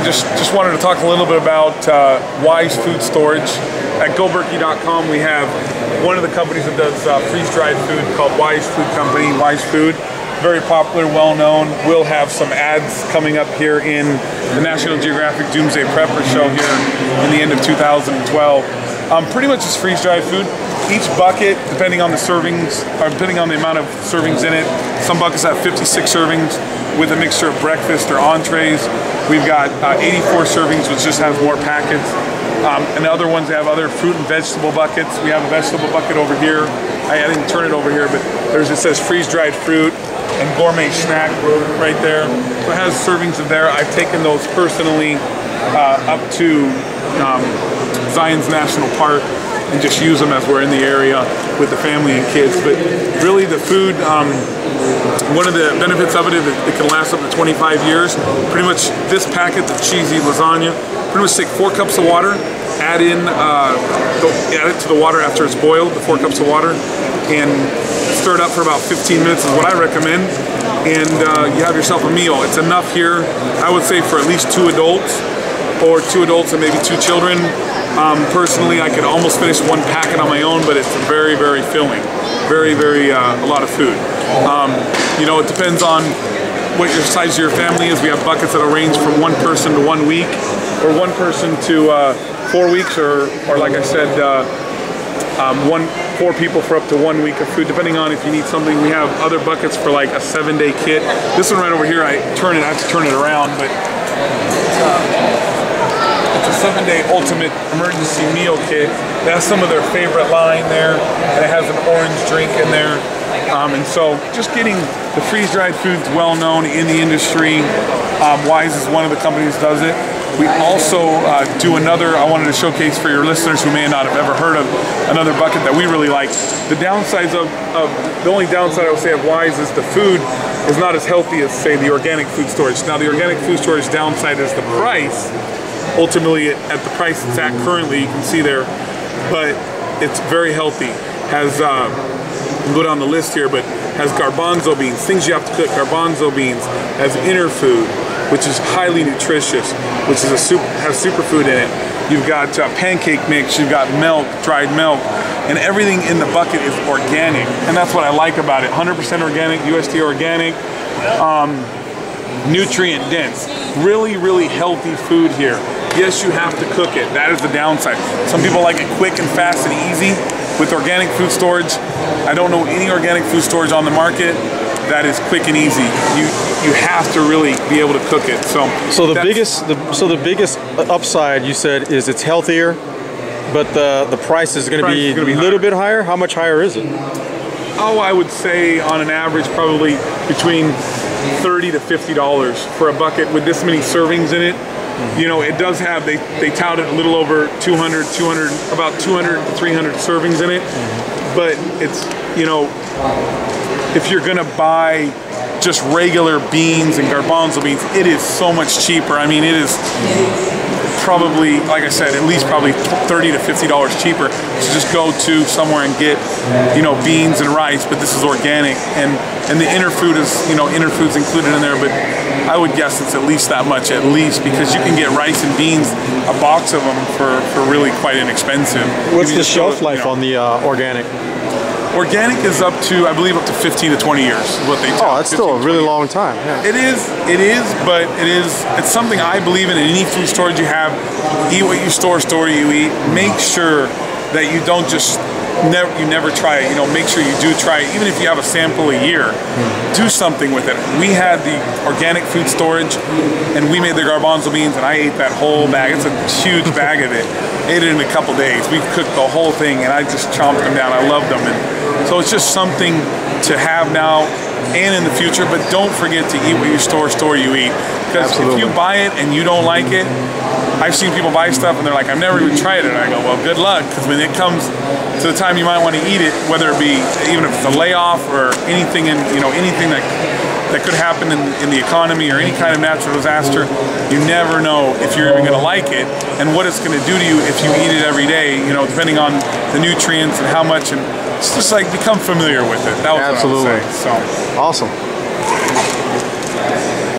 just wanted to talk a little bit about Wise Food Storage. At GoBerkey.com we have one of the companies that does freeze-dried food called Wise Food Company, Wise Food. Very popular, well-known. We'll have some ads coming up here in the National Geographic Doomsday Prepper show here in the end of 2012. Pretty much just freeze-dried food. Each bucket, depending on the servings, or depending on the amount of servings in it, some buckets have 56 servings with a mixture of breakfast or entrees. We've got 84 servings, which just has more packets. And the other ones have other fruit and vegetable buckets. We have a vegetable bucket over here. I didn't turn it over here, but there's, it says freeze-dried fruit and gourmet snack right there. So it has servings in there. I've taken those personally up to Zion's National Park and just use them as we're in the area with the family and kids. But really the food, one of the benefits of it is it can last up to 25 years. Pretty much this packet, the cheesy lasagna, pretty much take 4 cups of water, add it to the water after it's boiled, the 4 cups of water, and stir it up for about 15 minutes is what I recommend. And you have yourself a meal. It's enough here, I would say, for at least 2 adults, or 2 adults and maybe 2 children. Personally, I could almost finish 1 packet on my own, but it's very, very filling. Very, a lot of food. You know, it depends on what your size of your family is. We have buckets that'll range from 1 person to 1 week, or 1 person to 4 weeks, or like I said, 4 people for up to 1 week of food, depending on if you need something. We have other buckets for like a 7-day kit. This one right over here, I have to turn it around, but it's a 7-day ultimate emergency meal kit. It has some of their favorite line there, and it has an orange drink in there. And so just getting the freeze-dried foods well known in the industry. Wise is one of the companies that does it. We also do another, I wanted to showcase for your listeners who may not have ever heard of, another bucket that we really like. The downsides the only downside I would say of Wise is the food is not as healthy as, say, the organic food storage. Now the organic food storage downside is the price. Ultimately, at the price it's at currently, you can see there, but it's very healthy. Has, go down the list here, but has garbanzo beans, things you have to cook, garbanzo beans, has inner food, which is highly nutritious, which is has superfood in it. You've got pancake mix, you've got milk, dried milk, and everything in the bucket is organic. And that's what I like about it. 100% organic, USDA organic, nutrient dense. Really healthy food here. Yes, you have to cook it. That is the downside. Some people like it quick and fast and easy. With organic food storage, I don't know any organic food storage on the market that is quick and easy. You have to really be able to cook it. So the biggest upside you said is it's healthier, but the price is going to be a little bit higher. How much higher is it? Oh, I would say on an average probably between $30 to $50 for a bucket with this many servings in it. You know, it does have, they tout it a little over about 200 to 300 servings in it. But it's, you know, if you're gonna buy just regular beans and garbanzo beans, it is so much cheaper. I mean, it is probably, like I said, at least probably $30 to $50 cheaper to just go to somewhere and get, you know, beans and rice, but this is organic, and the inner food is, you know, inner food's included in there, but I would guess it's at least that much, at least, because you can get rice and beans, a box of them for really quite inexpensive. What's the shelf life on the organic? Organic is up to, I believe, up to 15 to 20 years is what they tell. Oh, that's still a really long time. Yeah. It's something I believe in any food storage you have. Eat what you store you eat. Make sure that you don't just never try it. You know, make sure you do try it. Even if you have a sample a year, do something with it. We had the organic food storage, and we made the garbanzo beans, and I ate that whole bag. It's a huge bag of it. Ate it in a couple days. We cooked the whole thing, and I just chomped them down. I loved them, and so it's just something to have now and in the future. But don't forget to eat what you store you eat. Because if you buy it and you don't like it, I've seen people buy stuff and they're like, I've never even tried it. And I go, well, good luck, because when it comes to the time you might want to eat it, whether it be even if it's a layoff or anything anything that could happen in the economy or any kind of natural disaster, you never know if you're even going to like it and what it's going to do to you if you eat it every day. You know, depending on the nutrients and how much, and it's just like become familiar with it. That was what I would say. So awesome.